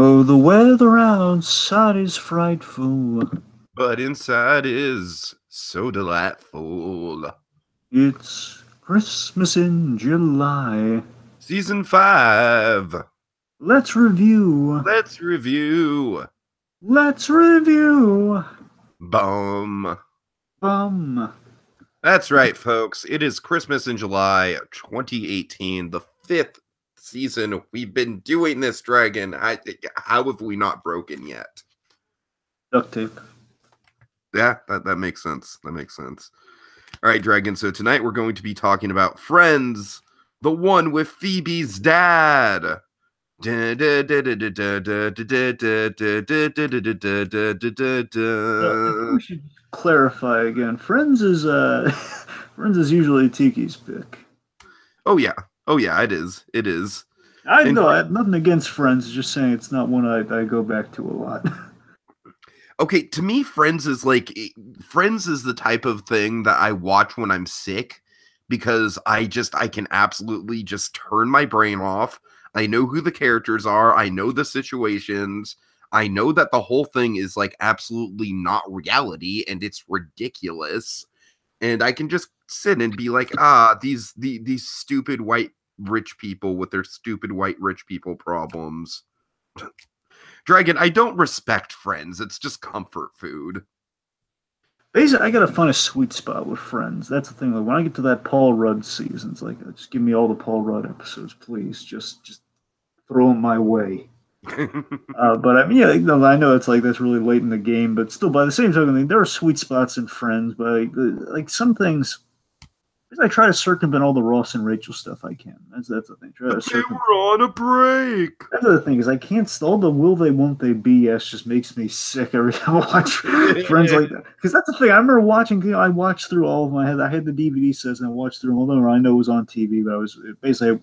Oh, the weather outside is frightful. But inside is so delightful. It's Christmas in July. Season 5. Let's review. Let's review. Let's review. Bum. Bum. That's right, folks. It is Christmas in July 2018, the 5th season. We've been doing this, Dragon. How have we not broken yet? Duct tape. Yeah, that makes sense. That makes sense. All right, Dragon. So tonight we're going to be talking about Friends, the one with Phoebe's dad. We should clarify again. Friends is Friends is usually Tiki's pick. Oh yeah, it is. It is. I know I have nothing against Friends. Just saying it's not one I go back to a lot. Okay, to me, Friends is the type of thing that I watch when I'm sick because I can absolutely just turn my brain off. I know who the characters are. I know the situations. I know that the whole thing is like absolutely not reality and it's ridiculous. And I can just sit and be like, these stupid white rich people with their stupid white rich people problems. Dragon, I don't respect Friends. It's just comfort food. Basically, I gotta find a sweet spot with Friends. That's the thing. Like when I get to that Paul Rudd season, it's like just give me all the Paul Rudd episodes, please. Just throw them my way. But I mean, yeah, I know it's like that's really late in the game, but still, by the same token, I mean, there are sweet spots in Friends, but like some things, I try to circumvent all the Ross and Rachel stuff I can. That's the thing. Try to they were on a break. That's the thing is I can't. All the will they won't they be yes just makes me sick every time I watch Friends like that. Because that's the thing. I remember watching. I watched through all of them. I had the DVD sets and I watched through them. Although I know it was on TV, but I was basically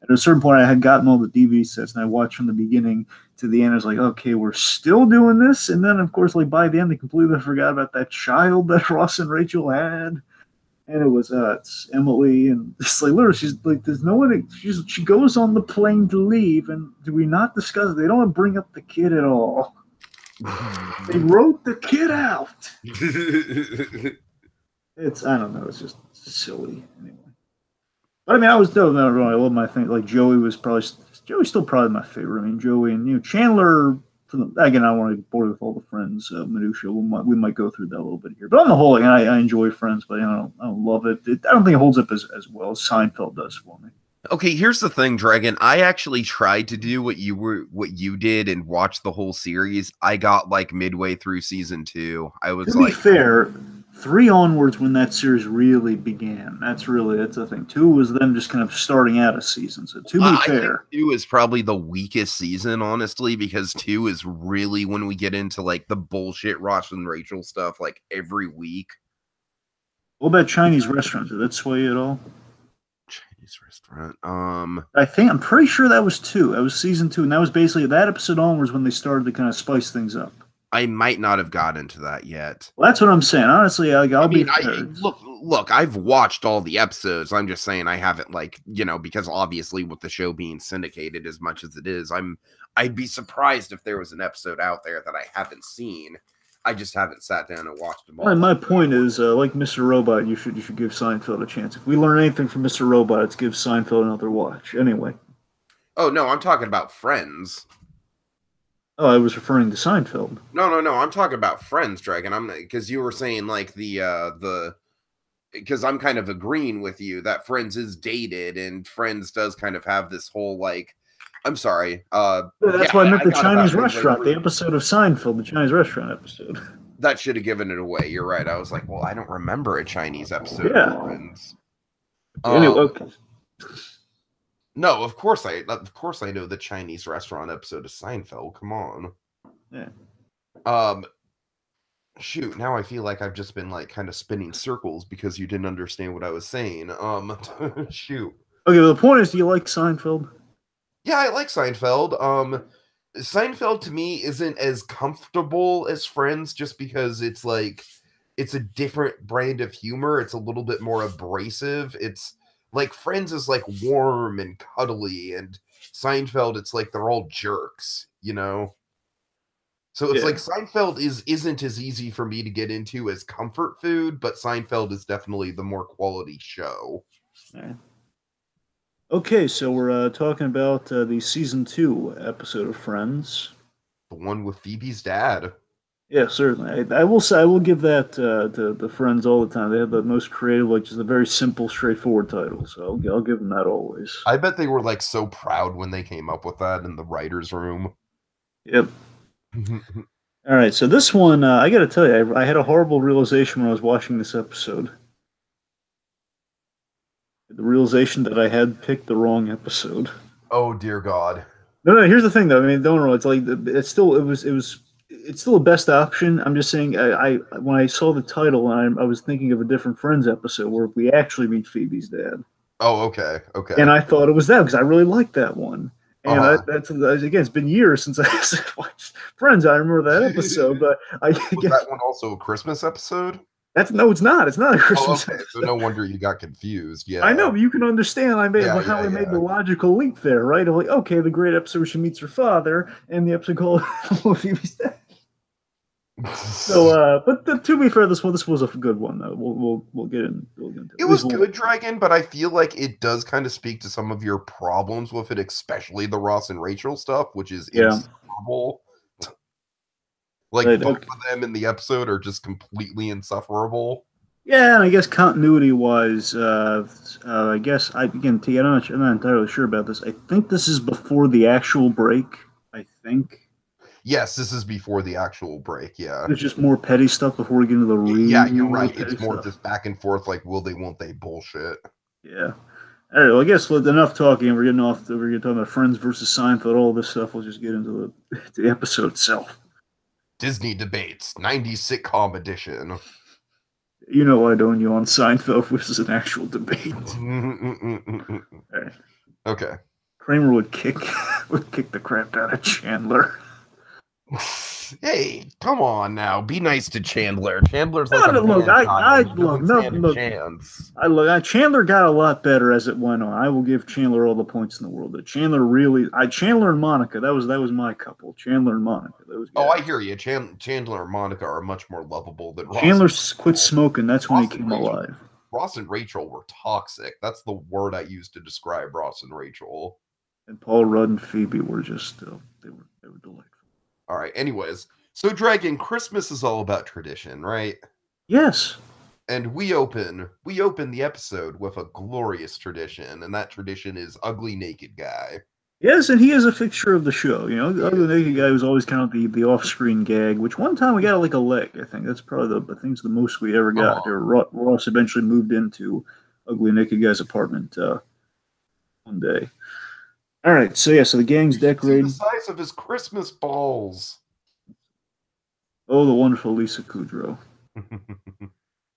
at a certain point I had gotten all the DVD sets and I watched from the beginning to the end. I was like, okay, we're still doing this. And then of course, like by the end, they completely forgot about that child that Ross and Rachel had. And it was it's Emily, and it's like literally, she's like, there's no one. She goes on the plane to leave, and do we not discuss it? They don't bring up the kid at all. They wrote the kid out. It's I don't know. It's just silly anyway. But I mean, I was still not wrong. I love my thing. Like Joey's still probably my favorite. I mean, Joey and Chandler. Again, I don't want to bore with all the Friends minutia. We might go through that a little bit here, but on the whole, again, I enjoy Friends, but I don't love it. I don't think it holds up as well as Seinfeld does for me. Okay, here's the thing, Dragon. I actually tried to do what you did and watch the whole series. I got like midway through season 2. I was to be fair, 3 onwards when that series really began. That's the thing. 2 was them just kind of starting out a season. So to be fair, 2 is probably the weakest season, honestly, because 2 is really when we get into like the bullshit Ross and Rachel stuff like every week. What about Chinese restaurants? Did that sway you at all? Chinese restaurant. I'm pretty sure that was 2. That was season 2, and that was basically that episode onwards when they started to kind of spice things up. I might not have got into that yet. Well, that's what I'm saying. Honestly, look, I've watched all the episodes. I'm just saying I haven't because obviously with the show being syndicated as much as it is, I'd be surprised if there was an episode out there that I haven't seen. I just haven't sat down and watched them all. My point is, like Mr. Robot, you should give Seinfeld a chance. If we learn anything from Mr. Robot, it's give Seinfeld another watch. Anyway. Oh no, I'm talking about Friends. Oh, I was referring to Seinfeld. No. I'm talking about Friends, Dragon. Because you were saying like because I'm kind of agreeing with you that Friends is dated and Friends does kind of have this whole like. I'm sorry. That's why I meant the Chinese restaurant, the episode of Seinfeld, the Chinese restaurant episode. That should have given it away. You're right. I was like, well, I don't remember a Chinese episode of Friends. Anyway, okay. No, of course I know the Chinese restaurant episode of Seinfeld. Come on. Yeah. Shoot, now I feel like I've just been like kind of spinning circles because you didn't understand what I was saying. Shoot. Okay, well, the point is, do you like Seinfeld? Yeah, I like Seinfeld. Seinfeld to me isn't as comfortable as Friends just because it's a different brand of humor. It's a little bit more abrasive. It's like Friends is like warm and cuddly, and Seinfeld, it's like they're all jerks, you know? So it's Yeah. like Seinfeld isn't as easy for me to get into as comfort food, but Seinfeld is definitely the more quality show. Yeah. Okay, so we're talking about the season 2 episode of Friends. The one with Phoebe's dad. Yeah, certainly. I will say I will give that to the Friends all the time. They have the most creative, like just a very simple, straightforward title. So I'll give them that always. I bet they were like so proud when they came up with that in the writer's room. Yep. All right, so this one, I got to tell you, I had a horrible realization when I was watching this episode. The realization that I had picked the wrong episode. Oh dear God. No, here's the thing though. I mean, don't know. It's like it's still a best option. I'm just saying. I when I saw the title, I was thinking of a different Friends episode where we actually meet Phoebe's dad. Oh, okay, okay. And I thought it was that because I really liked that one. And Uh-huh. again, it's been years since I watched Friends. I remember that episode, but Was that one also a Christmas episode? no, it's not. It's not a Oh, Christmas okay. episode. So no wonder you got confused. Yeah. I know, but you can understand how I made the logical leap there, right? I'm like, okay, the great episode where she meets her father, and the episode called Phoebe's Dad. So, but to be fair, this was a good one. Though. We'll get in. We'll get into it. It was good, Dragon, but I feel like it does kind of speak to some of your problems with it, especially the Ross and Rachel stuff, which is insufferable. Like both of them in the episode are just completely insufferable. Yeah, and I guess continuity wise, I guess I'm not entirely sure about this. I think this is before the actual break. I think. Yes, this is before the actual break. Yeah, there's just more petty stuff before we get into the yeah, you're right. It's more just back and forth, like will they, won't they, bullshit. Yeah. All right. Well, I guess with enough talking, we're getting off. We're going to talk about Friends versus Seinfeld. All this stuff. We'll just get into the episode itself. Disney debates '90s sitcom edition. You know I don't you on Seinfeld, which is an actual debate. Right. Okay. Kramer would kick the crap out of Chandler. Hey, come on now, be nice to Chandler. Chandler's like Chandler got a lot better as it went on. I will give Chandler all the points in the world. Chandler and Monica, that was my couple. Chandler and Monica. I hear you. Chandler and Monica are much more lovable than Ross. Chandler quit smoking. That's when he came alive. Ross and Rachel were toxic. That's the word I used to describe Ross and Rachel. And Paul Rudd and Phoebe were just they were delightful. All right. Anyways, so Dragon, Christmas is all about tradition, right? Yes. And we open the episode with a glorious tradition, and that tradition is Ugly Naked Guy. Yes, and he is a fixture of the show. You know, the Ugly Naked Guy was always kind of the off-screen gag, which one time we got like a leg. I think that's probably the most we ever got. Ross eventually moved into Ugly Naked Guy's apartment one day. All right, so the gang's decorated. The size of his Christmas balls. Oh, the wonderful Lisa Kudrow.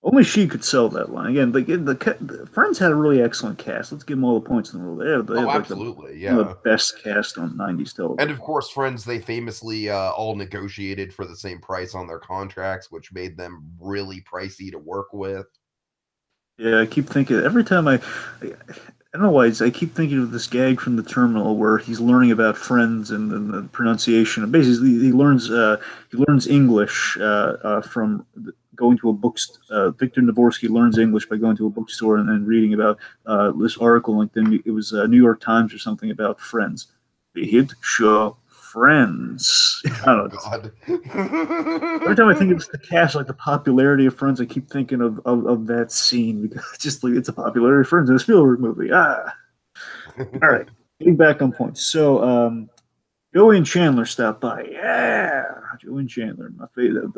Only she could sell that line. Again, the Friends had a really excellent cast. Let's give them all the points in the world. They had absolutely, the best cast on 90s television. And of course, Friends, they famously all negotiated for the same price on their contracts, which made them really pricey to work with. Yeah, I keep thinking every time I don't know why I keep thinking of this gag from The Terminal where he's learning about Friends and the pronunciation. Basically, he learns English from going to a bookstore. Victor Dvorsky learns English by going to a bookstore and then reading about this article. Like it was New York Times or something about Friends. The hit show Friends. Oh, God. Every time I think of the cast, like the popularity of Friends, I keep thinking of that scene because it's a popularity of Friends in a Spielberg movie. All right, getting back on point. So Joey and Chandler stop by. Yeah, Joey and Chandler, my favorite.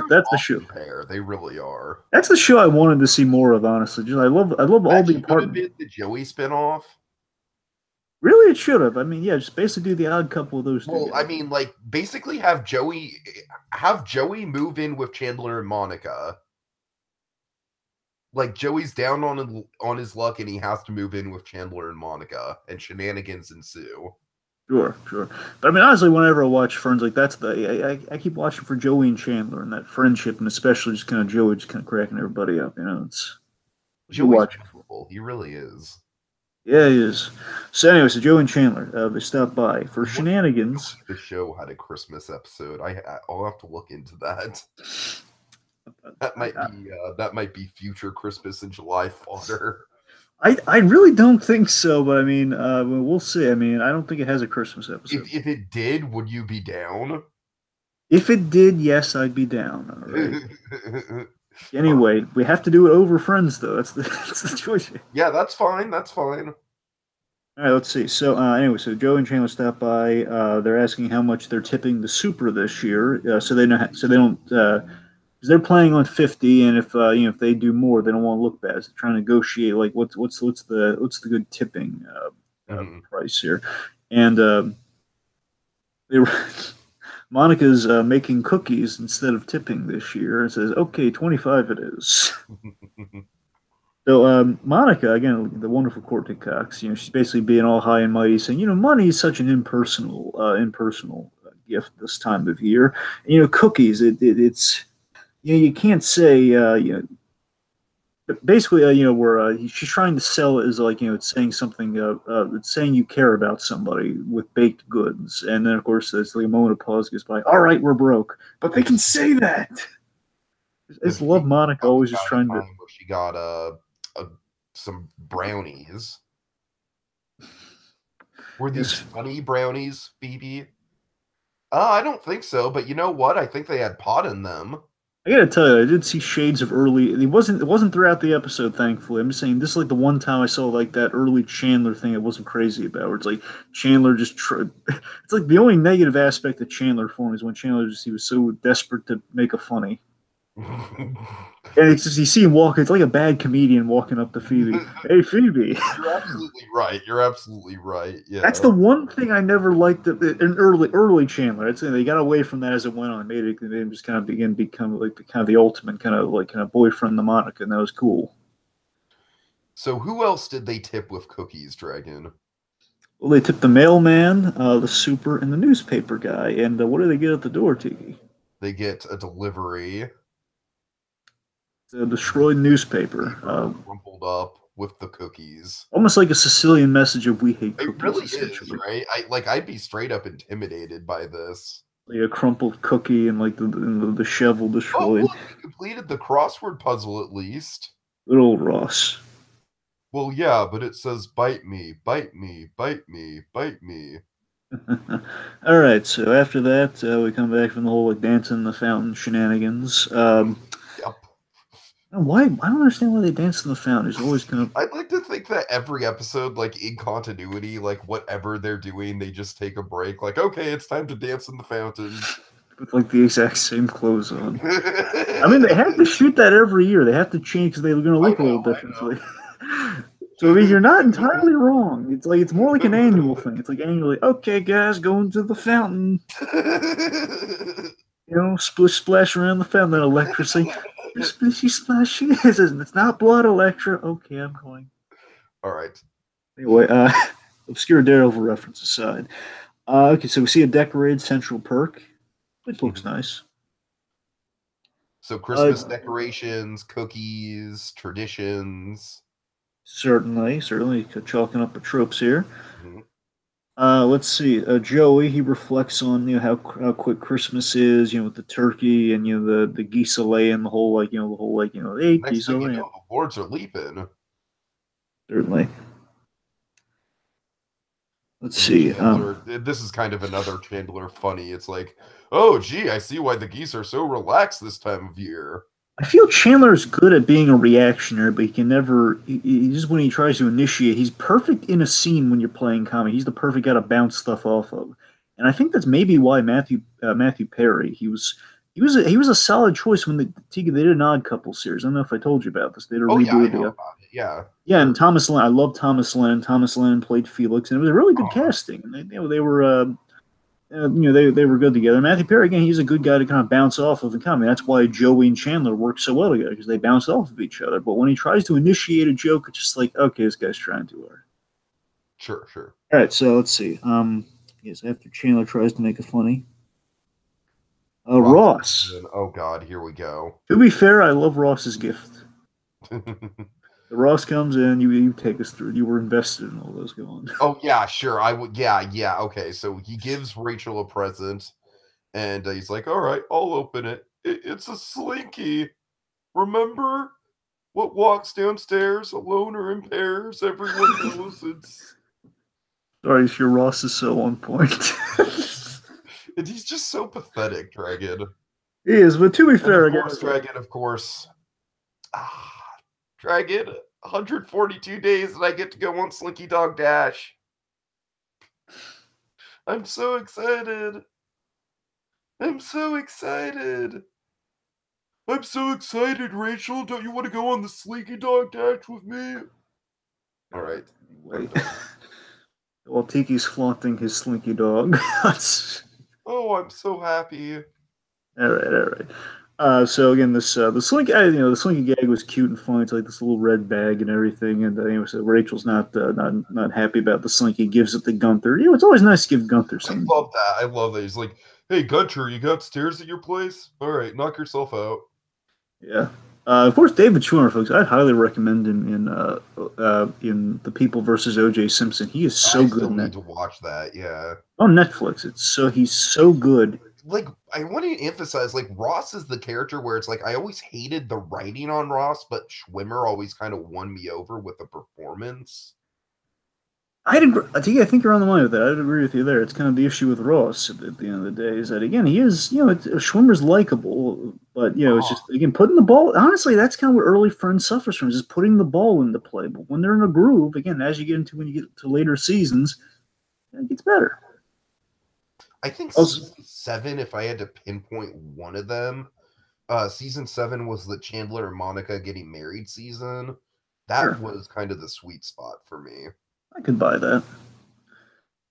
That's the show. Pair. They really are. That's the show I wanted to see more of. Honestly, I love all the apartment. Been the Joey spinoff. Really, it should have. I mean, yeah, just basically do the Odd Couple of those two. Well, I mean, like, basically have Joey move in with Chandler and Monica. Like, Joey's down on his luck, and he has to move in with Chandler and Monica, and shenanigans ensue. Sure. But I mean, honestly, whenever I watch Friends, like I keep watching for Joey and Chandler and that friendship, and especially just kind of Joey just kind of cracking everybody up. You know, it's Joey's wonderful. He really is. Yeah, he is. So anyway, so Joe and Chandler, they stop by for I wonder shenanigans. if the show had a Christmas episode. I'll have to look into that. I, That might be future Christmas in July fodder. I really don't think so, but I mean, we'll see. I mean, I don't think it has a Christmas episode. If it did, would you be down? If it did, yes, I'd be down. All right. All right. Anyway, we have to do it over friends, though. That's the that's the choice. Yeah, that's fine. That's fine. All right, let's see. So anyway, so Joe and Chandler stop by. They're asking how much they're tipping the super this year, so they know so they don't. Because they're planning on 50, and if if they do more, they don't want to look bad. So they're trying to negotiate like what's the good tipping Mhm. price here, and they were. Monica's making cookies instead of tipping this year and says, okay, 25 it is. So Monica, again, the wonderful Courtney Cox, she's basically being all high and mighty, saying, money is such an impersonal gift this time of year. And, cookies, it's you can't say basically where she's trying to sell it as like it's saying something it's saying you care about somebody with baked goods, and then of course there's like a moment of pause goes by. All right, we're broke, but they can say that. I Because just love Phoebe Monica talks always just about a trying to. time where she got a some brownies. Were these Yes, funny brownies, Phoebe? I don't think so, but you know what? I think they had pot in them. I gotta tell you, I did see shades of early. It wasn't throughout the episode, thankfully. I'm just saying this is like the one time I saw like that early Chandler thing. I wasn't crazy about. Where it's like Chandler just. It's like the only negative aspect of Chandler for me is when Chandler just he was so desperate to make a funny. And it's just you see him walking. It's like a bad comedian walking up to Phoebe. Hey, Phoebe. You're absolutely right. You're absolutely right. That's Yeah. the one thing I never liked in early Chandler. I'd say they got away from that as it went on. They made him just kind of become like the ultimate kind of boyfriend to Monica, and that was cool. So who else did they tip with cookies, Dragon? Well, they tipped the mailman, the super, and the newspaper guy. And what do they get at the door, Tiki? They get a delivery, The destroyed newspaper. crumpled up with the cookies. Almost like a Sicilian message of "We hate It cookies," really is, essentially. right? I'd be straight up intimidated by this. Like a crumpled cookie and like the shovel Oh, destroyed. look, we completed the crossword puzzle at least. Good old Ross. Well, yeah, but it says bite me, bite me, bite me, bite me. All right, so after that, we come back from the whole like dancing in the fountain shenanigans. Yep. Why? I don't understand why they dance in the fountain. It's always kind of I'd like to think that every episode, like in continuity, like whatever they're doing, they just take a break. Like, okay, it's time to dance in the fountain. with like the exact same clothes on. I mean, they have to shoot that every year. They have to change because they're going to look a little differently. So I mean, you're not entirely wrong. It's like it's more like an annual thing. It's like annually, okay, guys, going to the fountain. Splish splash around the fountain. Then Electra say, "Splishy splashy." It says, "It's not blood, Electra." Okay, I'm going. All right. Anyway, obscure Daredevil reference aside. Okay, so we see a decorated Central Perk, which looks nice. So Christmas decorations, cookies, traditions. Certainly, chalking up the tropes here. Mhm. Let's see. Joey, he reflects on how quick Christmas is, with the turkey and the geese laying, and the whole eight Next geese thing you laying. know, the boards are leaping. Certainly. Let's see. This is kind of another Chandler funny. It's like, oh, gee, I see why the geese are so relaxed this time of year. I feel Chandler's good at being a reactionary, but he can never. He just when he tries to initiate, he's perfect in a scene when you're playing comedy. He's the perfect guy to bounce stuff off of, and I think that's maybe why Matthew Perry he was a solid choice when they did an Odd Couple series. I don't know if I told you about this. They did a Oh yeah, reboot I of know the about it. Yeah, yeah, and Thomas Lennon. I love Thomas Lennon. Thomas Lennon played Felix, and it was a really good casting. And they were they were good together. Matthew Perry again, he's a good guy to kind of bounce off of in comedy. That's why Joey and Chandler work so well together because they bounce off of each other. But when he tries to initiate a joke, it's just like, okay, this guy's trying too hard. sure. All right, so let's see. Yes, after Chandler tries to make it funny, Ross. Oh God, here we go. To be fair, I love Ross's gift. Ross comes in, you take us through. You were invested in all those going. Oh yeah, sure. I would. Yeah, yeah. Okay, so he gives Rachel a present, and he's like, "All right, I'll open it. It's a slinky. Remember what walks downstairs alone or in pairs? Everyone knows it's." Sorry, your Ross is so on point. And he's just so pathetic, Dragon. He is, but to be fair, And of course, Dragon, of course. Dragon, 142 days and I get to go on Slinky Dog Dash. I'm so excited. I'm so excited. I'm so excited, Rachel. Don't you want to go on the Slinky Dog Dash with me? All right. Wait. While Tiki's flaunting his Slinky Dog. Oh, I'm so happy. All right. So again, this the Slinky, the Slinky gag was cute and funny. It's like this little red bag and everything. And anyway, so Rachel's not happy about the Slinky. Gives it to Gunther. It's always nice to give Gunther something. I love that. I love that. He's like, "Hey, Gunter, you got stairs at your place? All right, knock yourself out." Yeah. Of course, David Schwimmer, folks. I'd highly recommend him in The People versus O.J. Simpson. He is so good. I need to watch that. Yeah. On Netflix. He's so good. Like, I want to emphasize, like, Ross is the character where it's like I always hated the writing on Ross, but Schwimmer always kind of won me over with the performance. I think you're on the money with that. I'd agree with you there. It's kind of the issue with Ross at the end of the day is that, again, he is, Schwimmer's likable, but, it's just, again, putting the ball, honestly, that's kind of what early Friends suffers from, is just putting the ball into play. But when they're in a groove, again, when you get to later seasons, it gets better. I think season 7, if I had to pinpoint one of them, season 7 was the Chandler and Monica getting married season. That was kind of the sweet spot for me. I could buy that.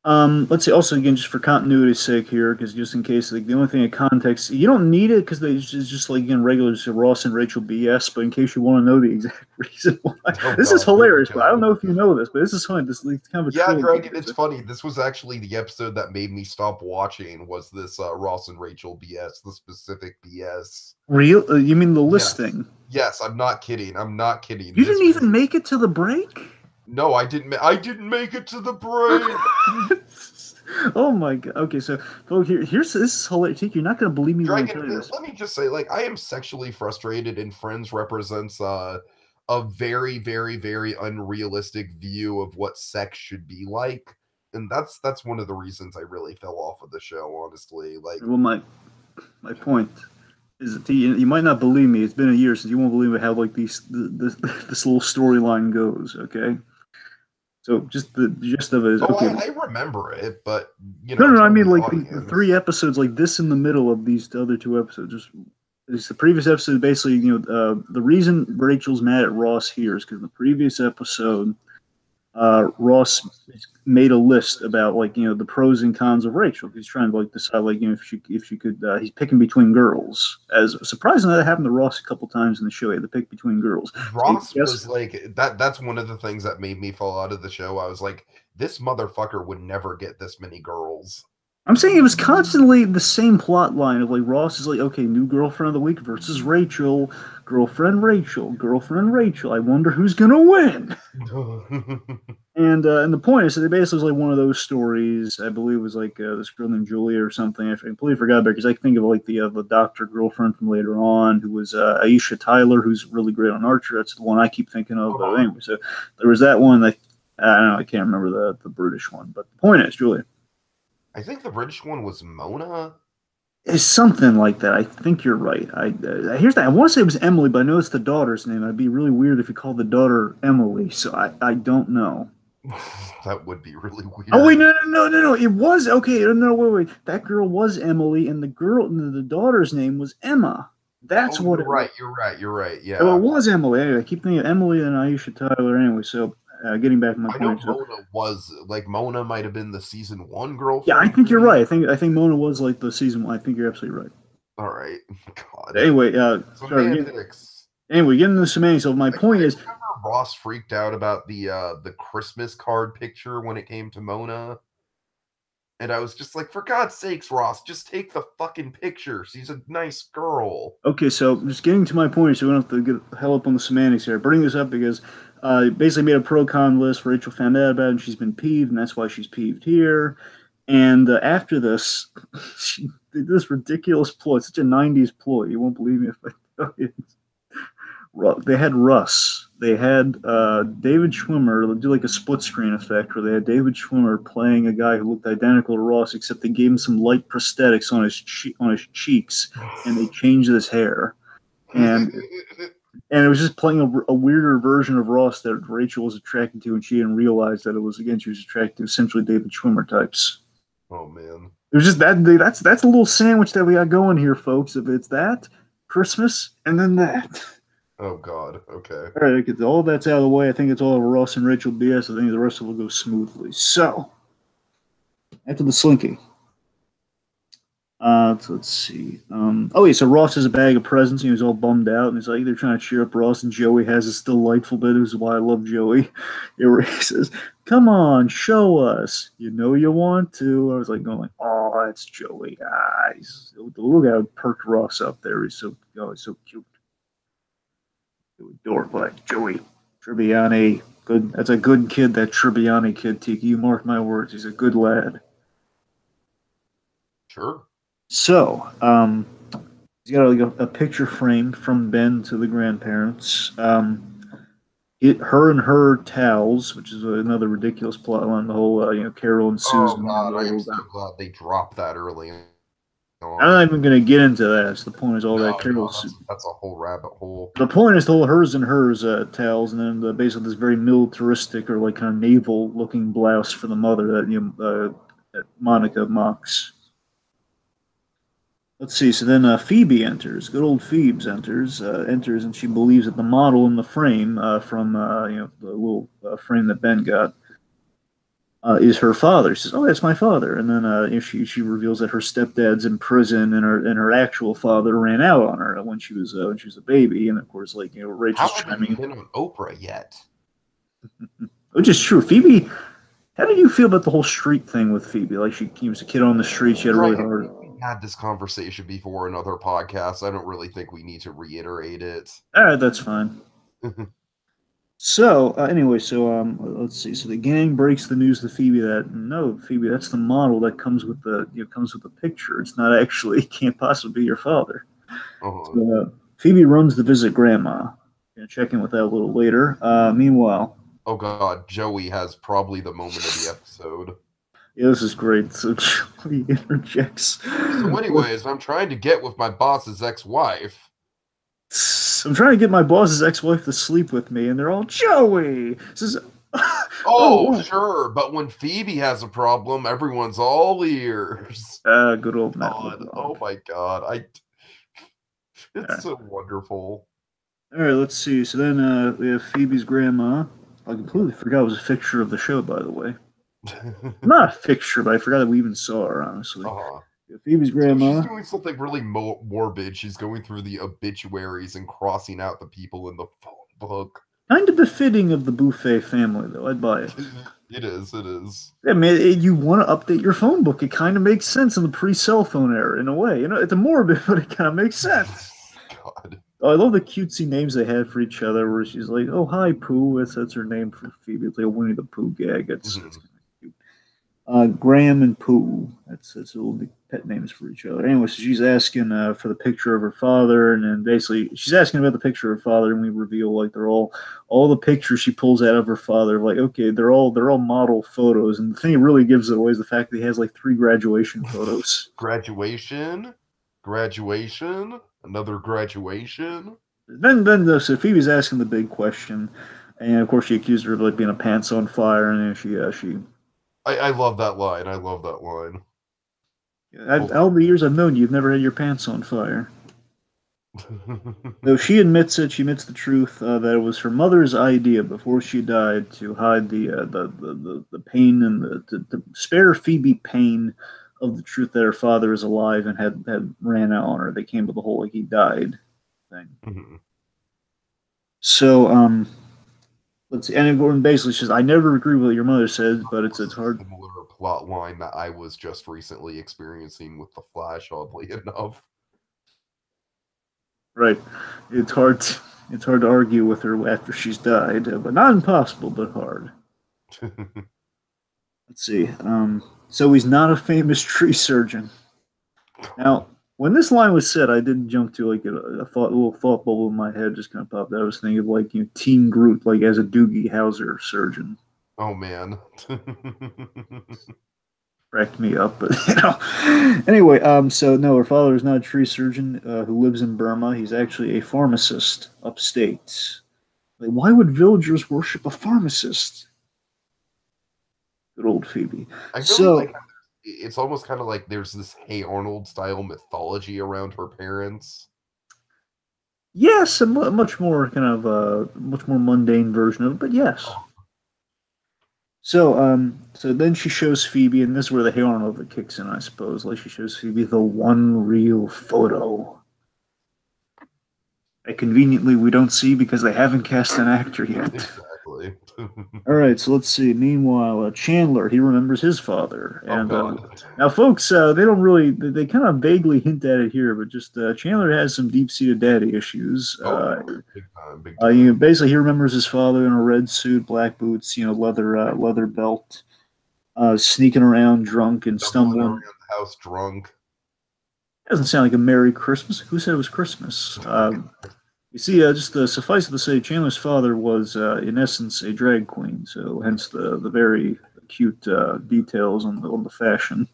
Let's see. Also, again, just for continuity's sake here, because just in case, like the only thing in context, you don't need it because it's just like again regular Ross and Rachel BS. But in case you want to know the exact reason why, this is hilarious. But I don't know if you know this, but this is funny. This is kind of a Dragon. It's funny. This was actually the episode that made me stop watching. Was this Ross and Rachel BS? The specific BS. Real? You mean the list thing? Yes, I'm not kidding. You didn't even make it to the break. No, I didn't make it to the break. Oh my god. Okay, so this is hilarious. You're not gonna believe me when I tell you this. Let me just say, like, I am sexually frustrated, and Friends represents a very, very, very unrealistic view of what sex should be like. And that's one of the reasons I really fell off of the show, honestly. Like, well, my point is that you might not believe me. It's been a year since you won't believe how like this little storyline goes. Okay. So just the gist of it is okay. I remember it, but No, I mean like the 3 episodes like this in the middle of these other 2 episodes. Just the previous episode, basically, the reason Rachel's mad at Ross here is because in the previous episode, Ross made a list about like the pros and cons of Rachel. He's trying to like decide like if she could. He's picking between girls. As surprisingly, that happened to Ross a couple times in the show. He had to pick between girls. Ross was like that. That's one of the things that made me fall out of the show. I was like, this motherfucker would never get this many girls. I'm saying it was constantly the same plot line of like Ross is like, okay, new girlfriend of the week versus Rachel, girlfriend Rachel. I wonder who's gonna win. and the point is, so they basically was like one of those stories. I believe it was like this girl named Julia or something. I completely forgot about because I think of like the doctor girlfriend from later on who was Aisha Tyler, who's really great on Archer. That's the one I keep thinking of. But anyway, so there was that one. I don't know. I can't remember the British one. But the point is, Julia. I think the British one was Mona. It's something like that. I think you're right. Here's that. I want to say it was Emily, but I know it's the daughter's name. It'd be really weird if you called the daughter Emily. So I don't know. That would be really weird. Oh wait, no. It was okay. No, wait. That girl was Emily, and the daughter's name was Emma. That's what. You're right. Yeah. So it was Emily. Anyway, I keep thinking of Emily and Aisha Tyler. Anyway, so. Getting back to my point. Mona might have been the season 1 girlfriend. Yeah, I think you're right. I think Mona was like the season 1. I think you're absolutely right. All right. God. Anyway, getting into the semantics. So my point is, Ross freaked out about the Christmas card picture when it came to Mona. And I was just like, for God's sakes, Ross, just take the fucking picture. She's a nice girl. Okay, so just getting to my point, so we don't have to get hell up on the semantics here. I bring this up because Basically made a pro-con list. Rachel found out about it, and she's been peeved, and that's why she's peeved here. And after this, she did this ridiculous ploy, such a 90s ploy. You won't believe me if I tell you. They had Russ. They had David Schwimmer do like a split screen effect where they had David Schwimmer playing a guy who looked identical to Ross, except they gave him some light prosthetics on his cheeks, and they changed his hair. And it was just playing a weirder version of Ross that Rachel was attracted to, and she didn't realize that it was, again, she was attracted to essentially David Schwimmer types. Oh man, it was just that's a little sandwich that we got going here, folks. If it's that Christmas and then that. Oh God. Okay. All right, get all that's out of the way. I think it's all of Ross and Rachel BS. I think the rest of it will go smoothly. So after the slinky. So let's see. So Ross has a bag of presents. And he was all bummed out, and he's like, they're trying to cheer up Ross, and Joey has this delightful bit. This is why I love Joey. He says, "Come on, show us. You know you want to." I was like going, "Oh, that's Joey." The little guy perked Ross up there. He's so cute. Dork like Joey Tribbiani. Good. That's a good kid. That Tribbiani kid, Tiki. You mark my words. He's a good lad. Sure. So, he's got a picture frame from Ben to the grandparents. Her and her towels, which is another ridiculous plot line. The whole, Carol and Susan. Oh God, I am so glad they dropped that early on. I'm not even going to get into that. So the point is that Carol. That's a whole rabbit hole. The point is the whole hers and hers towels, and then basically this very militaristic or like kind of naval looking blouse for the mother that that Monica mocks. Let's see. So then Phoebe enters. Good old Phoebes enters, and she believes that the model in the frame from the little frame that Ben got is her father. She says, "Oh, that's my father." And then she reveals that her stepdad's in prison, and her actual father ran out on her when she was a baby. And of course, Rachel's chiming. How have you been on Oprah yet? Which is true. Phoebe. How did you feel about the whole street thing with Phoebe? Like she was a kid on the street. She had really hard. Had this conversation before in other podcasts. I don't really think we need to reiterate it. All right, that's fine. So let's see. So the gang breaks the news to Phoebe that no, Phoebe, that's the model that comes with the picture. It's not actually. It can't possibly be your father. So, Phoebe runs to visit Grandma. Gonna check in with that a little later. Meanwhile, oh God, Joey has probably the moment of the episode. Yeah, this is great. So Joey interjects. So anyways, I'm trying to get with my boss's ex-wife. I'm trying to get my boss's ex-wife to sleep with me, and they're all, Joey! Says, Sure, but when Phoebe has a problem, everyone's all ears. Good old Matt. Oh my God. It's so wonderful. All right, let's see. So then we have Phoebe's grandma. I completely forgot it was a fixture of the show, by the way. Not a fixture, but I forgot that we even saw her, honestly. Phoebe's grandma. She's doing something really morbid. She's going through the obituaries and crossing out the people in the phone book. Kind of befitting of the Buffet family, though. I'd buy it. It is. Yeah, man, you want to update your phone book. It kind of makes sense in the pre-cell phone era, in a way. It's a morbid, but it kind of makes sense. God. Oh, I love the cutesy names they had for each other, where she's like, "Oh, hi, Pooh." That's her name for Phoebe. It's like a Winnie the Pooh gag. It's kind of cute. Graham and Pooh. That's little pet names for each other. Anyway, so she's asking for the picture of her father, and then basically she's asking about the picture of her father, and we reveal like they're all the pictures she pulls out of her father. Like, okay, they're all model photos, and the thing that really gives it away is the fact that he has like 3 graduation photos. Graduation, another graduation. Then so Phoebe's asking the big question, and of course she accused her of like being a pants on fire, and then she. I love that line. All the years I've known you, you've never had your pants on fire. Though she admits it, she admits the truth that it was her mother's idea before she died to hide the pain and to spare Phoebe pain of the truth that her father is alive and had ran out on her. They came with the whole like he died thing. Mm-hmm. So let's see. And Gordon basically says, "I never agree with what your mother said, but it's hard." Similar plot line that I was just recently experiencing with The Flash, oddly enough. Right. It's hard. It's hard to argue with her after she's died, but not impossible, but hard. Let's see. So he's not a famous tree surgeon. Now, when this line was said, I did jump to like a little thought bubble in my head just kind of popped out. I was thinking of like Teen Groot, like as a Doogie Howser surgeon. Oh man. Cracked me up, but Anyway, so no, her father is not a tree surgeon who lives in Burma. He's actually a pharmacist upstate. Like, why would villagers worship a pharmacist? Good old Phoebe. I really like So how it's almost kind of like there's this Hey Arnold style mythology around her parents. yes, a much more kind of much more mundane version of it, but yes. So then she shows Phoebe, and this is where the Halo Nova kicks in, I suppose. Like she shows Phoebe the one real photo. And conveniently, we don't see because they haven't cast an actor yet. Exactly. All right, so let's see. Meanwhile, Chandler, he remembers his father, Oh and god. now, folks, they don't really, they kind of vaguely hint at it here, but just Chandler has some deep-seated daddy issues. Oh yeah. Big time, big time. Basically, he remembers his father in a red suit, black boots, leather belt, sneaking around drunk and Stumbling around stumbling. the house drunk. Doesn't sound like a Merry Christmas. Who said it was Christmas? You see, just suffice it to say, Chandler's father was, in essence, a drag queen, so hence the very cute details on the fashion.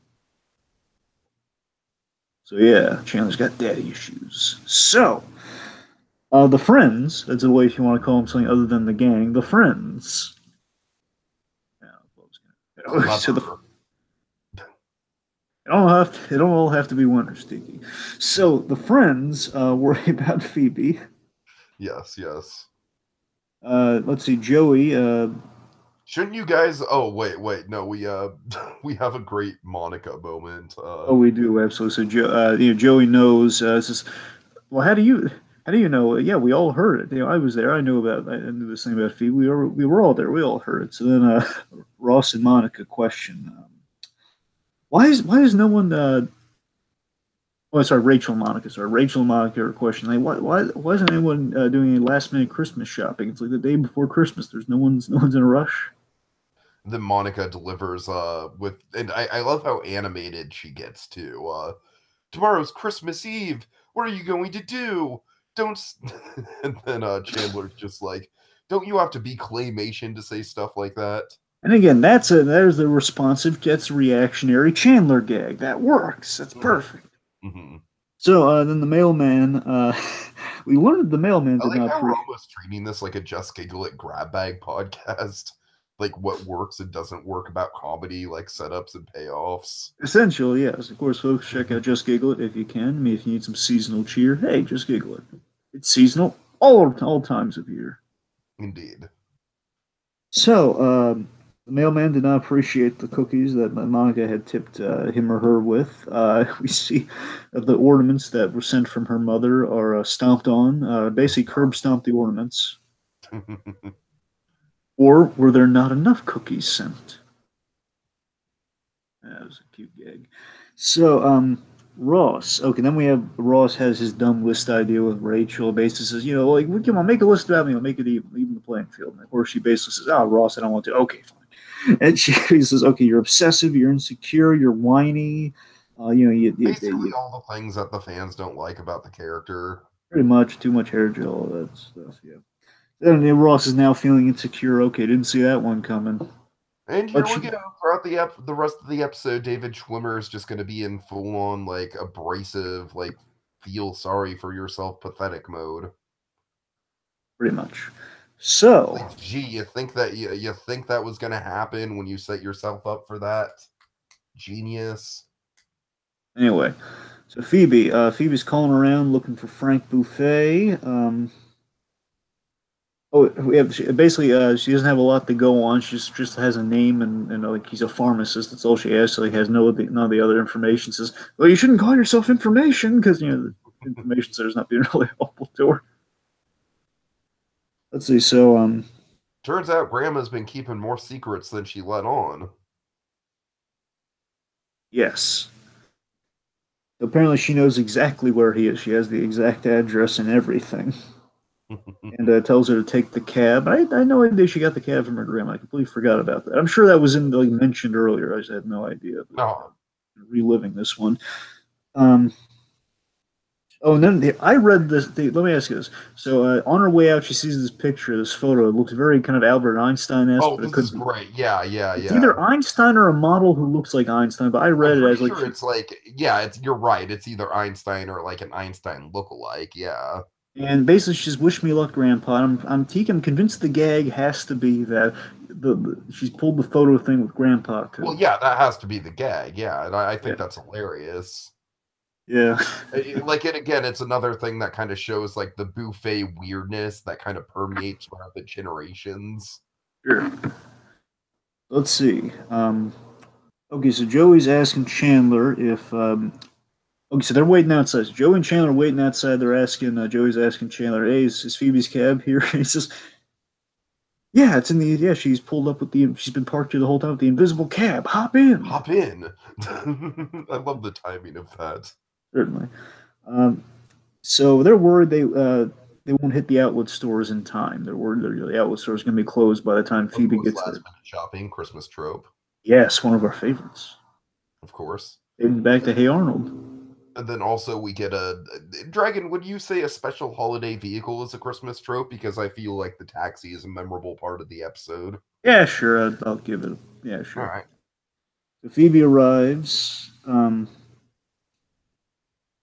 So yeah, Chandler's got daddy issues. So the friends, that's a way if you want to call them something other than the gang, the friends. Yeah, so it don't all have to be winners, Tiki. So the friends worry about Phoebe. Yes, yes. Let's see, Joey. Shouldn't you guys? Oh wait, no, we we have a great Monica moment. Oh, we do absolutely. So Joey knows. Says, well, how do you know? Yeah, we all heard it. I was there. I knew this thing about Phoebe. We were all there. We all heard it. So then Ross and Monica question, why is no one? Oh, sorry, Rachel and Monica. Sorry, Rachel and Monica are questioning, like, why isn't anyone doing any last minute Christmas shopping? It's like the day before Christmas. There's no one's in a rush. Then Monica delivers with, and I love how animated she gets too. Tomorrow's Christmas Eve. What are you going to do? Don't. And then Chandler's just like, don't you have to be claymation to say stuff like that? And again, there's the responsive, that's reactionary Chandler gag. That works. That's perfect. Mm-hmm. So then the mailman, we learned the mailman I did like not how we're almost treating this like a Just Giggle It grab bag podcast. Like what works and doesn't work about comedy, like setups and payoffs. essentially, yes. Of course, folks, check out Just Giggle It if you can. I mean, if you need some seasonal cheer, hey, Just Giggle It. It's seasonal all times of year. Indeed. So the mailman did not appreciate the cookies that Monica had tipped him or her with. We see the ornaments that were sent from her mother are stomped on, basically curb stomped the ornaments. Or were there not enough cookies sent? That was a cute gag. So, Ross. Okay, then we have Ross has his dumb list idea with Rachel. Basically says, like, well, come on, make a list about me. I'll make it even the playing field. And or she basically says, oh, Ross, I don't want to. Okay, fine. And she says, okay, you're obsessive, you're insecure, you're whiny. Basically, all the things that the fans don't like about the character. Pretty much too much hair gel, all that stuff. Yeah. Then Ross is now feeling insecure. Okay, didn't see that one coming. And here we go. Throughout the rest of the episode, David Schwimmer is just going to be in full on like abrasive, like feel sorry for yourself, pathetic mode. Pretty much. So, like, gee, you think that was going to happen when you set yourself up for that? Genius. Anyway, so Phoebe's calling around looking for Frank Buffet. We have basically she doesn't have a lot to go on. She just has a name and like he's a pharmacist. That's all she has. So he has none of the other information. Says, well, you shouldn't call yourself information because the information center's not being really helpful to her. Let's see. So turns out Grandma's been keeping more secrets than she let on. Yes. Apparently, she knows exactly where he is. She has the exact address and everything, and tells her to take the cab. I had no idea she got the cab from her grandma. I completely forgot about that. I'm sure that was in like mentioned earlier. I just had no idea. But, Oh, reliving this one. Um, Oh, and then I read this. Let me ask you this. So on her way out, she sees this picture, this photo. It looks very kind of Albert Einstein-esque, oh, but it this could is be. great. Yeah, yeah, It's yeah. either Einstein or a model who looks like Einstein. But I I'm read it pretty as like sure it's like, yeah, it's you're right. It's either Einstein or like an Einstein lookalike. Yeah. and basically she says, "Wish me luck, Grandpa." I'm convinced the gag has to be that she's pulled the photo thing with Grandpa Well, too. yeah, that has to be the gag. Yeah, and I Yeah, think that's hilarious. yeah, Like it again, it's another thing that kind of shows like the buffet weirdness that kind of permeates throughout the generations. sure. Let's see. Okay, so Joey's asking Chandler if okay, so they're waiting outside. So Joey and Chandler are waiting outside. They're asking, Joey's asking Chandler, "Hey, is Phoebe's cab here?" And he says, "Yeah, it's in the, yeah, she's pulled up with she's been parked here the whole time with the invisible cab. Hop in." Hop in. I love the timing of that. Certainly. Um, so they're worried they won't hit the outlet stores in time. They're worried the outlet store is going to be closed by the time Of Phoebe course, gets there. last minute shopping, Christmas trope, Yes, one of our favorites. of course. Heading back to Hey Arnold. And then also we get a Dragon. Would you say a special holiday vehicle is a Christmas trope? Because I feel like the taxi is a memorable part of the episode. Yeah, sure. I'll give it. Yeah, All sure. right. So Phoebe arrives. Let's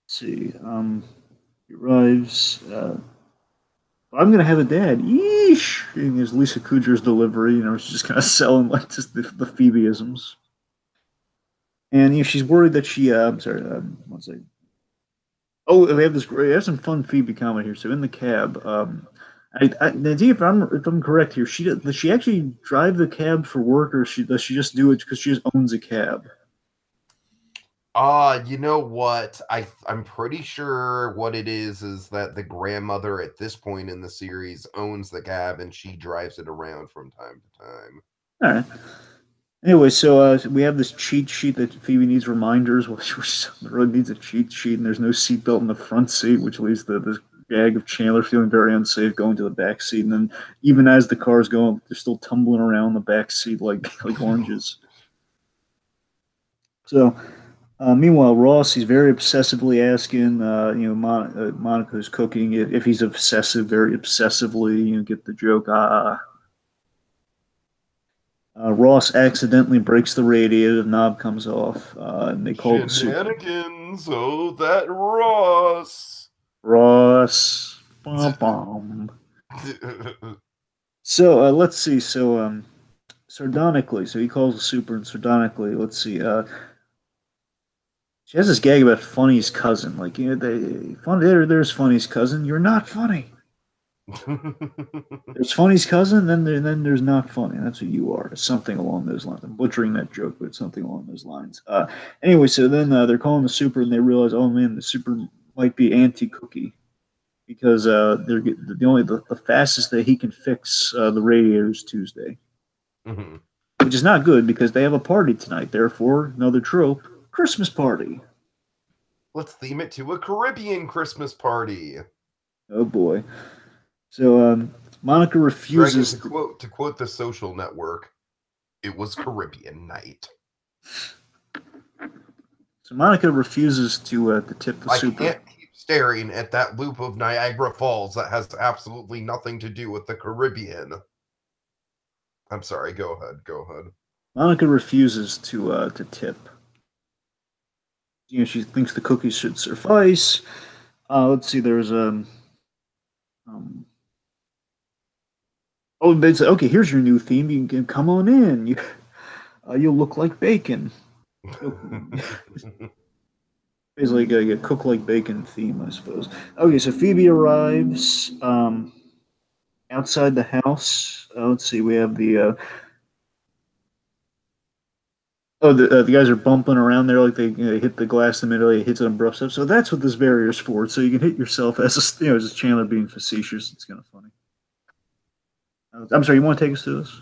see. He arrives. I'm gonna have a dad. Yeesh. And there's Lisa Kudrow's delivery. She's just kind of selling like just the Phoebeisms. And she's worried that she. I'm sorry. One second. Oh, we have this. We have some fun Phoebe comment here. So in the cab, Nancy, if I'm correct here, does she actually drive the cab for work, or does she just do it because she just owns a cab? You know what? I'm pretty sure what it is that the grandmother at this point in the series owns the cab and she drives it around from time to time. All right. Anyway, so we have this cheat sheet that Phoebe needs reminders, which really needs a cheat sheet, and there's no seatbelt in the front seat, which leads to this gag of Chandler feeling very unsafe going to the back seat, and then even as the car's going, they're still tumbling around the back seat like oranges. So, meanwhile, Ross, he's very obsessively asking, Monica's cooking if he's obsessive, very obsessively, get the joke. Ross accidentally breaks the radiator, the knob comes off, and they call the super. Shenanigans, oh that Ross. Ross. Bum, bum. So let's see. So sardonically, so he calls the super and sardonically. Let's see. She has this gag about Funny's cousin. Like there's Funny's cousin. You're not funny. There's Funny's cousin, then there's not funny. That's what you are. It's something along those lines. I'm butchering that joke, but it's something along those lines. Anyway, so then they're calling the super, and they realize, oh man, the super might be anti-cookie because the fastest that he can fix the radiator is Tuesday, which is not good because they have a party tonight. Therefore, another trope: Christmas party. Let's theme it to a Caribbean Christmas party. Oh boy. So Monica refuses to quote the Social Network, it was Caribbean night. So Monica refuses to tip the super. I can't keep staring at that loop of Niagara Falls that has absolutely nothing to do with the Caribbean. I'm sorry. Go ahead. Go ahead. Monica refuses to tip. She thinks the cookies should suffice. Let's see. There's oh, they say, okay, here's your new theme. You can come on in. You'll look like bacon. It's like a cook like bacon theme, I suppose. Okay, so Phoebe arrives outside the house. Let's see, we have the guys are bumping around there like they hit the glass immediately, it hits an abrupt step. So that's what this barrier's for. So you can hit yourself as as Chandler being facetious. It's kind of funny. I'm sorry, you want to take us through this?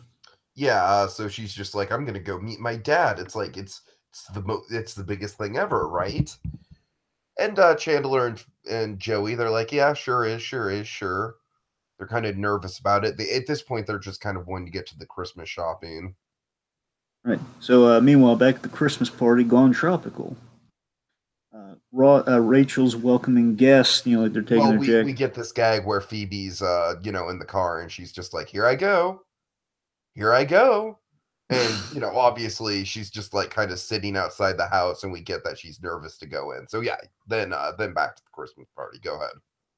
Yeah, so she's just like, I'm gonna go meet my dad. It's like it's the biggest thing ever, right? And Chandler and Joey, they're like, yeah, sure is, sure is, sure. They're kind of nervous about it. At this point, they're just kind of wanting to get to the Christmas shopping. Right. So meanwhile, back at the Christmas party, gone tropical. Rachel's welcoming guests, like they're taking Well, their we jacket. get this gag where Phoebe's in the car and she's just like, here I go. Here I go. And, obviously she's just like kind of sitting outside the house and we get that she's nervous to go in. So yeah, then back to the Christmas party. Go ahead.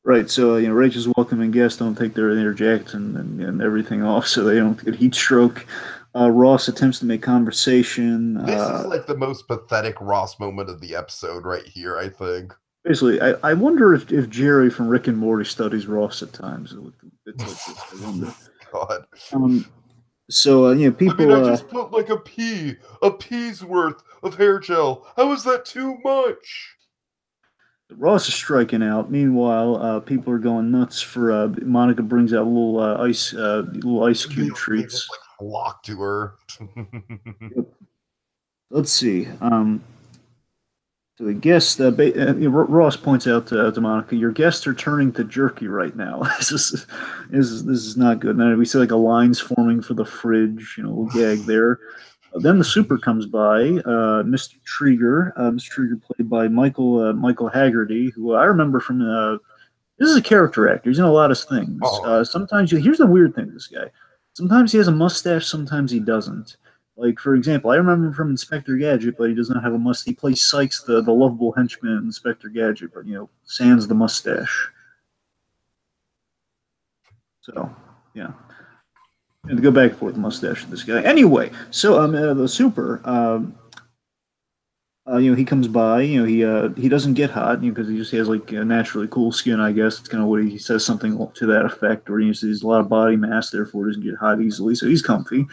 Right. So Rachel's welcoming guests don't take their jackets and everything off, so they don't get heat stroke. Ross attempts to make conversation. This is like the most pathetic Ross moment of the episode right here, I think. Basically, I wonder if Jerry from Rick and Morty studies Ross at times. It's like this, I wonder. God. So people. I just put like a pea's worth of hair gel. How is that too much? Ross is striking out. Meanwhile, people are going nuts for. Monica brings out little ice cube treats. They just like flock to her. Let's see. So the guest, Ross points out to Monica, your guests are turning to jerky right now. this is not good. And then we see like a lines forming for the fridge, little gag there. Then the super comes by, Mr. Trigger. Mr. Trigger played by Michael Haggerty, who I remember from. This is a character actor. He's in a lot of things. Sometimes here's the weird thing with this guy. Sometimes he has a mustache. Sometimes he doesn't. Like, for example, I remember him from Inspector Gadget, but he does not have a mustache. He plays Sykes, the lovable henchman in Inspector Gadget, but, sans the mustache. So, yeah. And to go back and forth, the mustache with this guy. Anyway, so the super, he comes by, he doesn't get hot, because he just has, like, naturally cool skin, I guess. It's kind of what he says, something to that effect, or he has a lot of body mass, therefore he doesn't get hot easily, so he's comfy.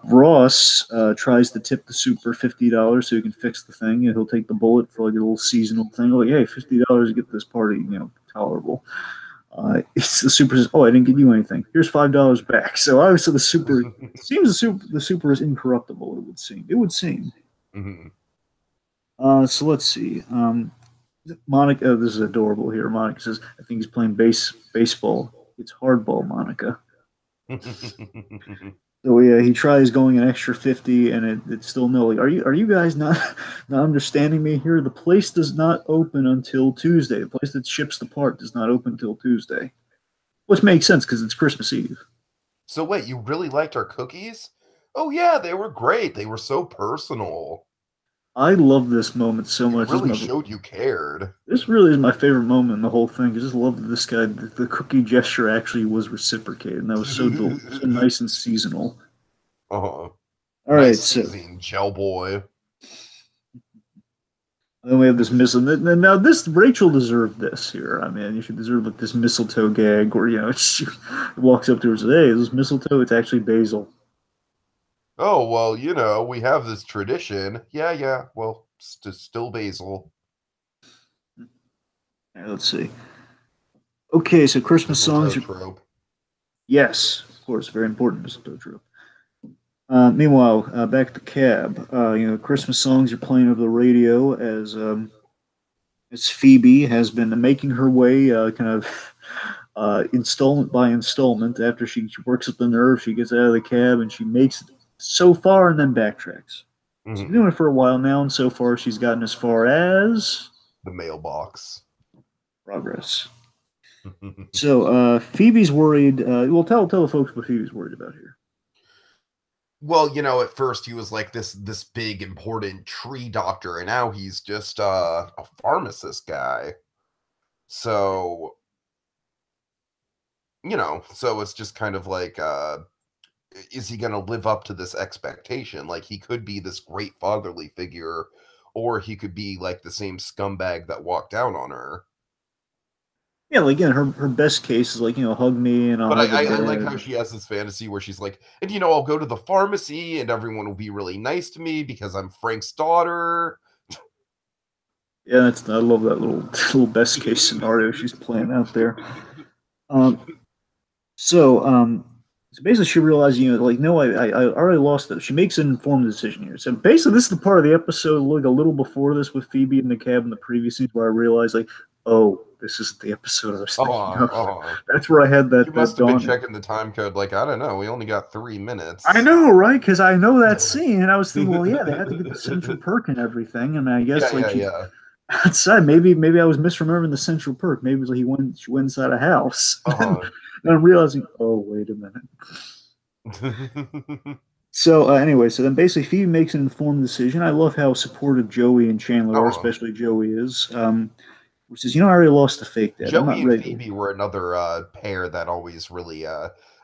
Ross tries to tip the super $50 so he can fix the thing, and he'll take the bullet for like a little seasonal thing. Like, hey, $50 to get this party, tolerable. It's the super says, "Oh, I didn't give you anything. Here's $5 back." So obviously the super seems the super is incorruptible. It would seem. Mm-hmm. So let's see. Monica, this is adorable here. Monica says, "I think he's playing baseball. It's hardball, Monica." So yeah, he tries going an extra 50, and it's still no. Like, are you guys not understanding me here? The place does not open until Tuesday. The place that ships the part does not open until Tuesday, which makes sense because it's Christmas Eve. So wait, you really liked our cookies? Oh yeah, they were great. They were so personal. I love this moment so much. It really showed you cared. This really is my favorite moment in the whole thing. I just love that this guy, the cookie gesture actually was reciprocated, and that was so nice and seasonal. All right, nice seasoning, gel boy. Then we have this mistletoe. Now, this Rachel deserved this here. I mean, you should deserve like this mistletoe gag where she walks up to her and says, "Hey, is this mistletoe? It's actually basil." Oh, well, we have this tradition. Yeah. Well, still basil. Right, let's see. Okay, so Christmas songs. Trope. Yes, of course, very important mistletoe trope. Meanwhile, back at the cab, Christmas songs are playing over the radio as Phoebe has been making her way kind of installment by installment. After she works up the nerve, she gets out of the cab and she makes it so far and then backtracks. Mm-hmm. She's been doing it for a while now, and so far she's gotten as far as the mailbox. Progress. So Phoebe's worried. Well, tell the folks what Phoebe's worried about here. Well, at first he was like this big important tree doctor, and now he's just a pharmacist guy. So, so it's just kind of like, is he going to live up to this expectation? Like, he could be this great fatherly figure, or he could be like the same scumbag that walked down on her. Yeah, like, again, her best case is like, hug me and I'll. But I like how she has this fantasy where she's like, and I'll go to the pharmacy and everyone will be really nice to me because I'm Frank's daughter. Yeah, I love that little best case scenario she's playing out there. So So basically, she realized, like, no, I already lost it. She makes an informed decision here. So basically, this is the part of the episode, like a little before this, with Phoebe in the cab in the previous scenes, where I realized, like, oh, this isn't the episode I was thinking of. That's where I had You that must have been dawn. checking the time code. Like, I don't know. We only got 3 minutes. I know, right? Because I know that scene, and I was thinking, well, yeah, they had to get the central perk and everything. I mean, I guess Yeah. outside, maybe I was misremembering the central perk. Maybe it was like she went inside a house. And I'm realizing, oh, wait a minute. So anyway, so then basically Phoebe makes an informed decision. I love how supportive Joey and Chandler are, especially Joey is. Which says, I already lost the fake dad. I'm not Joey and ready. Phoebe were another pair that always really,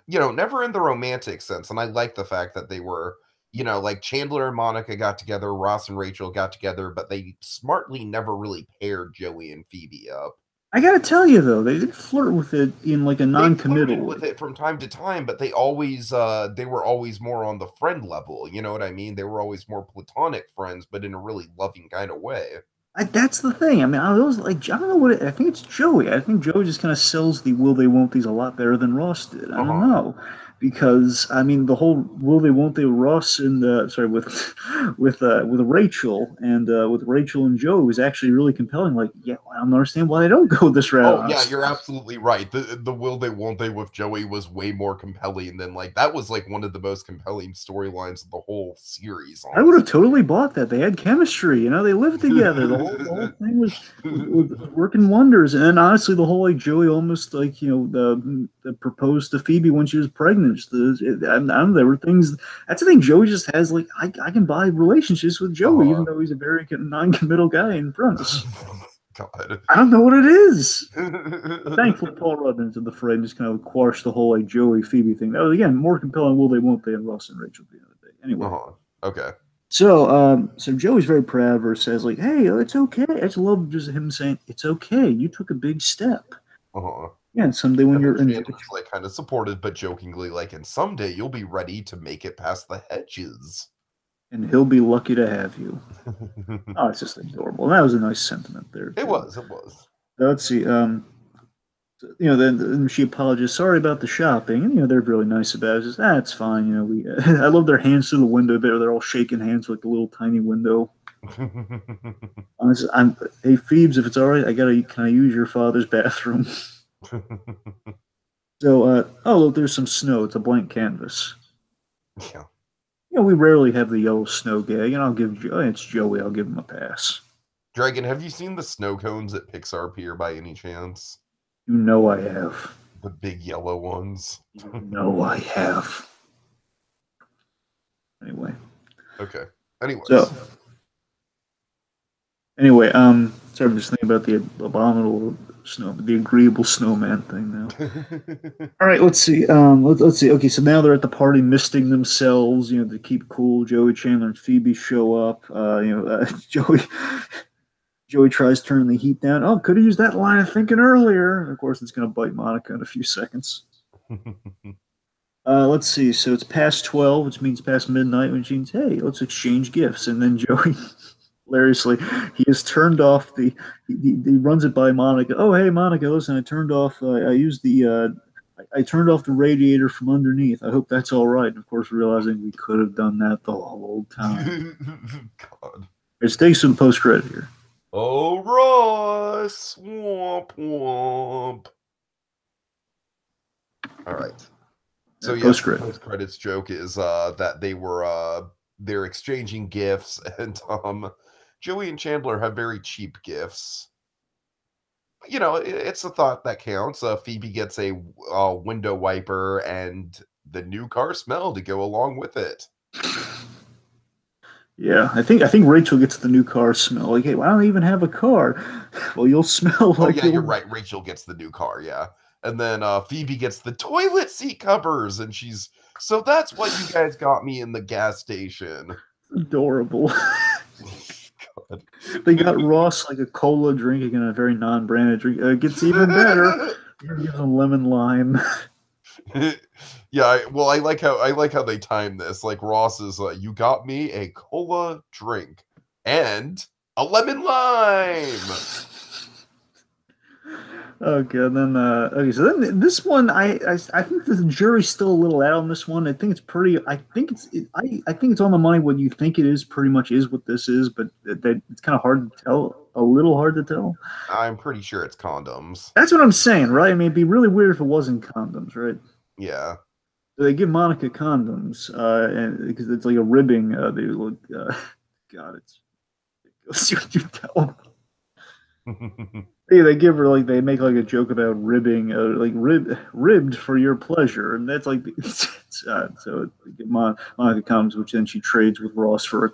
never in the romantic sense. And I like the fact that they were, like Chandler and Monica got together, Ross and Rachel got together, but they smartly never really paired Joey and Phoebe up. I gotta tell you though, they did flirt with it in like a non-committal way. With it from time to time, but they were always more on the friend level. You know what I mean? They were always more platonic friends, but in a really loving kind of way. That's the thing. I mean, I was like, I don't know what I think it's Joey. I think Joey just kind of sells the will they won't these a lot better than Ross did. I don't know, because I mean the whole will they won't they Ross and with Rachel and Joey was actually really compelling. Like, yeah, I don't understand why they don't go this route. Oh yeah, you're absolutely right. The will they won't they with Joey was way more compelling than that was like one of the most compelling storylines of the whole series. Honestly. I would have totally bought that. They had chemistry, they lived together. The whole thing was working wonders. And then honestly, the whole like Joey almost like the proposed to Phoebe when she was pregnant. I don't know, there were things. That's the thing. Joey just has like I can buy relationships with Joey, even though he's a very non-committal guy in premise. God. I don't know what it is. Thankfully, Paul Rudd into the fray and just kind of quashed the whole like Joey Phoebe thing. That was again more compelling. Will they? Won't they? And Ross and Rachel at the end of the day. Anyway. Okay. So, Joey's very proud of her. Says like, "Hey, it's okay." I just love just him saying, "It's okay. You took a big step." Yeah, and someday when you're like kind of supported, but jokingly, like, and someday you'll be ready to make it past the hedges. And he'll be lucky to have you. Oh, it's just adorable. And that was a nice sentiment there. It was. Let's see. Then she apologized. Sorry about the shopping. And, they're really nice about it. Just, it's fine. I love their hands through the window there. They're all shaking hands with like the little tiny window. Hey, Phoebes, if it's all right, can I use your father's bathroom? So, look, there's some snow. It's a blank canvas. Yeah. We rarely have the yellow snow gag, and it's Joey. I'll give him a pass. Dragon, have you seen the snow cones at Pixar Pier by any chance? I have. The big yellow ones. I have. Anyway. Okay. Anyways. Sorry, I'm just thinking about the abominable the agreeable snowman thing now. All right, let's see. Let's see. Okay, so now they're at the party, misting themselves. To keep cool. Joey, Chandler, and Phoebe show up. Joey tries turning the heat down. Oh, could have used that line of thinking earlier. And of course, it's going to bite Monica in a few seconds. Let's see. So it's past 12, which means past midnight, which means, hey, let's exchange gifts. And then Joey, hilariously, he has turned off he runs it by Monica. Oh, hey, Monica, listen, I turned off the radiator from underneath. I hope that's all right. And of course, realizing we could have done that the whole time. God. Let's take some post-credit here. Oh, Ross! Womp womp. All right. So yes, the post-credits joke is that they're exchanging gifts, and Joey and Chandler have very cheap gifts. It's a thought that counts. Phoebe gets a window wiper and the new car smell to go along with it. Yeah, I think Rachel gets the new car smell. Like, hey, well, I don't even have a car. Well, you'll smell like. Oh yeah, you're right. Rachel gets the new car. Yeah, and then Phoebe gets the toilet seat covers, and she's so that's what you guys got me in the gas station. Adorable. God. They got Ross like a cola drinking in a very non-branded drink. It gets even better. You give them lemon lime. Yeah, I like how they time this. Like Ross is, you got me a cola drink and a lemon lime. Okay, and then okay, so then this one, I think the jury's still a little out on this one. I think it's pretty. I think I think it's on the money. What you think it is, pretty much is what this is, but it's kind of hard to tell. A little hard to tell. I'm pretty sure it's condoms. That's what I'm saying, right? I mean, it'd be really weird if it wasn't condoms, right? Yeah. So they give Monica condoms, and because it's like a ribbing. They look, God, it's see what you tell. Yeah, they give her like they make like a joke about ribbing, like ribbed for your pleasure, and that's like so Monica comes, which then she trades with Ross for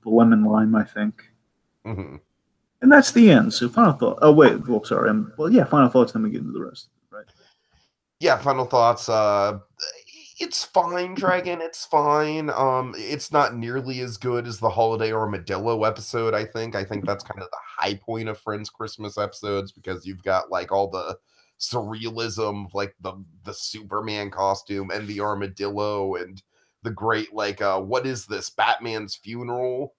the lemon lime, I think, and that's the end. So final thought. Oh wait, well sorry, well yeah, final thoughts. Then we get into the rest, right? Yeah, final thoughts. It's fine, Dragon. It's fine. It's not nearly as good as the Holiday Armadillo episode, I think. I think that's kind of the high point of Friends Christmas episodes because you've got like all the surrealism, like the Superman costume and the armadillo and the great like what is this? Batman's funeral.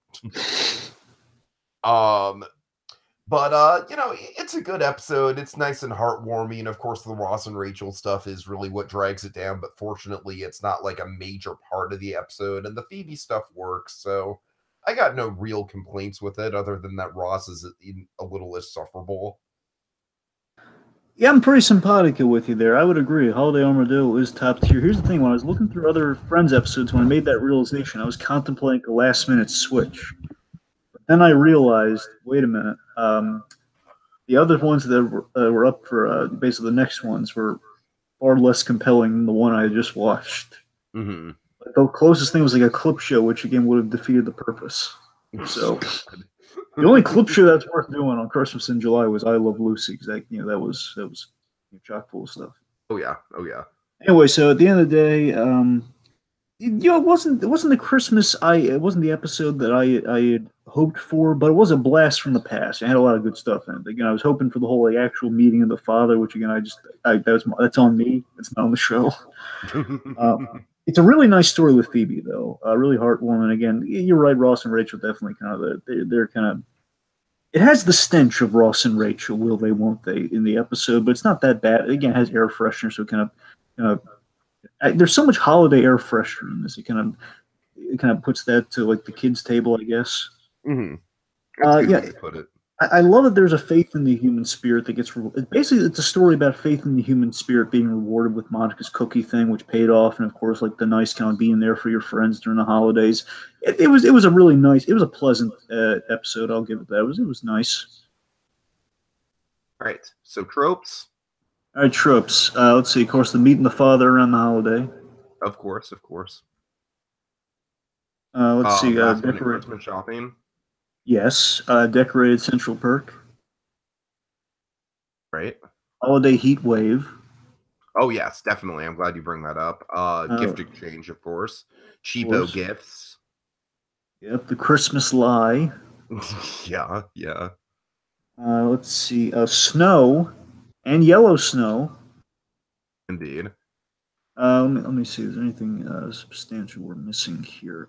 But you know, it's a good episode. It's nice and heartwarming. Of course, the Ross and Rachel stuff is really what drags it down, but fortunately, it's not like a major part of the episode, and the Phoebe stuff works, so I got no real complaints with it, other than that Ross is a little insufferable. Yeah, I'm pretty simpatico with you there. I would agree. Holiday Armadillo is top tier. Here's the thing: when I was looking through other Friends episodes, when I made that realization, I was contemplating a last minute switch. Then I realized, wait a minute. The other ones that were up for basically the next ones were far less compelling than the one I just watched. Mm-hmm. The closest thing was like a clip show, which again would have defeated the purpose. So the only clip show that's worth doing on Christmas in July was "I Love Lucy" because that was chock full of stuff. Oh yeah, oh yeah. Anyway, so at the end of the day, it wasn't the Christmas it wasn't the episode that I had hoped for, but it was a blast from the past. It had a lot of good stuff in it. Again, I was hoping for the whole like actual meeting of the father, which again that's on me. It's not on the show. It's a really nice story with Phoebe though, really heartwarming. Again, you're right. Ross and Rachel definitely kind of they're kind of. It has the stench of Ross and Rachel, will they, won't they, in the episode, but it's not that bad. Again, it has air freshener, so it kind of there's so much holiday air freshener in this. It kind of puts that to like the kids' table, I guess. Mm-hmm. Yeah, put it. I love that there's a faith in the human spirit that gets basically it's a story about faith in the human spirit being rewarded with Monica's cookie thing, which paid off, and of course, like the nice kind of being there for your friends during the holidays. It was a really nice, it was a pleasant episode. I'll give it that. It was nice. All right, so tropes. All right, tropes. Let's see. Of course, the meeting the father around the holiday. Of course, of course. Let's see. Christmas shopping. Yes. Decorated Central Perk. Right. Holiday heat wave. Oh yes, definitely. I'm glad you bring that up. Gift exchange, of course. Cheapo gifts. Yep. The Christmas lie. Yeah, yeah. Let's see. Snow and yellow snow. Indeed. Let me see. Is there anything substantial we're missing here?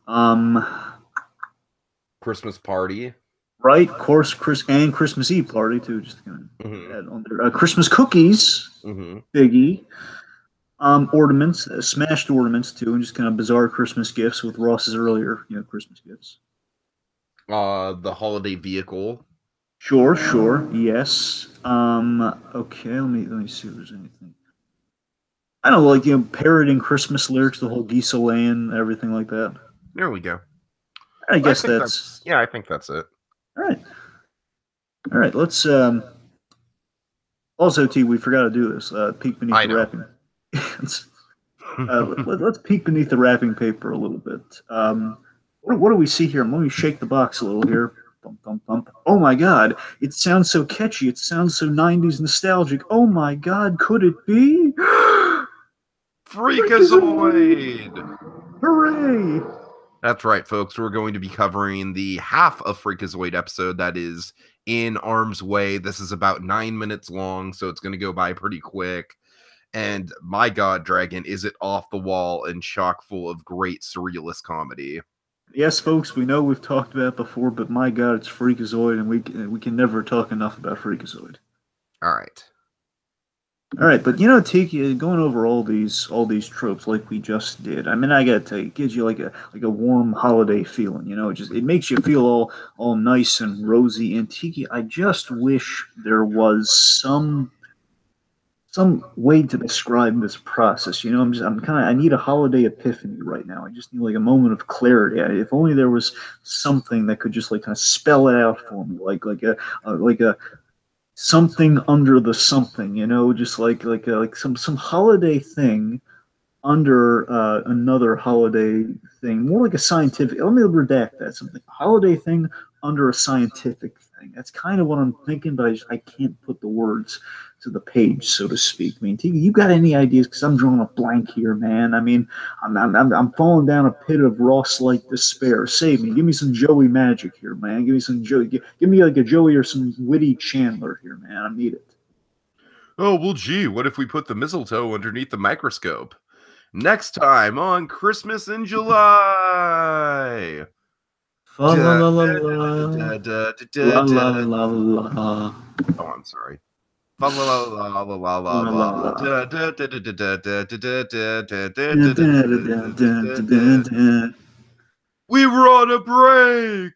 Christmas party. Right, of course, Christmas Eve party too. Just kind of add on there. Christmas cookies, biggie. Ornaments, smashed ornaments too, and just kind of bizarre Christmas gifts with Ross's earlier, Christmas gifts. The holiday vehicle. Sure, yes. Okay, let me see if there's anything. I don't know, like parroting Christmas lyrics, the whole geese laying, everything like that. There we go. I guess that's yeah. I think that's it. All right. Let's also, T. We forgot to do this. Peek beneath the wrapping. Let's peek beneath the wrapping paper a little bit. What do we see here? Let me shake the box a little here. Bump, bump, bump. Oh my God! It sounds so catchy. It sounds so '90s nostalgic. Oh my God! Could it be? Freakazoid! Hooray! That's right, folks. We're going to be covering the half of Freakazoid episode that is in Arm's Way. This is about 9 minutes long, so it's going to go by pretty quick. And my God, Dragon, is it off the wall and chock full of great surrealist comedy. Yes, folks, we know we've talked about it before, but my God, it's Freakazoid, and we can never talk enough about Freakazoid. All right. All right, but Tiki, going over all these tropes like we just did. I mean, I gotta tell you, it gives you like a warm holiday feeling. It makes you feel all nice and rosy. And Tiki, I just wish there was some way to describe this process. I need a holiday epiphany right now. I just need like a moment of clarity. If only there was something that could just like kind of spell it out for me, like a something under the something, just like some holiday thing under another holiday thing, more like a scientific. Let me redact that. Something holiday thing under a scientific thing. That's kind of what I'm thinking, but I can't put the words to the page, so to speak. I mean, Tiki, you got any ideas? Because I'm drawing a blank here, man. I mean, I'm falling down a pit of Ross-like despair. Save me. Give me some Joey magic here, man. Give me some Joey. Give me like a Joey or some witty Chandler here, man. I need it. Oh, well, gee, what if we put the mistletoe underneath the microscope? Next time on Christmas in July. Fa la Da, la la da, la da, da, la da, la da, la la oh, I'm sorry. Fa la la la la la la la la la. la. Da, da, da, da, da, da, da, da, da, da, da, da, da, da, da, da, da. Da. We were on a break.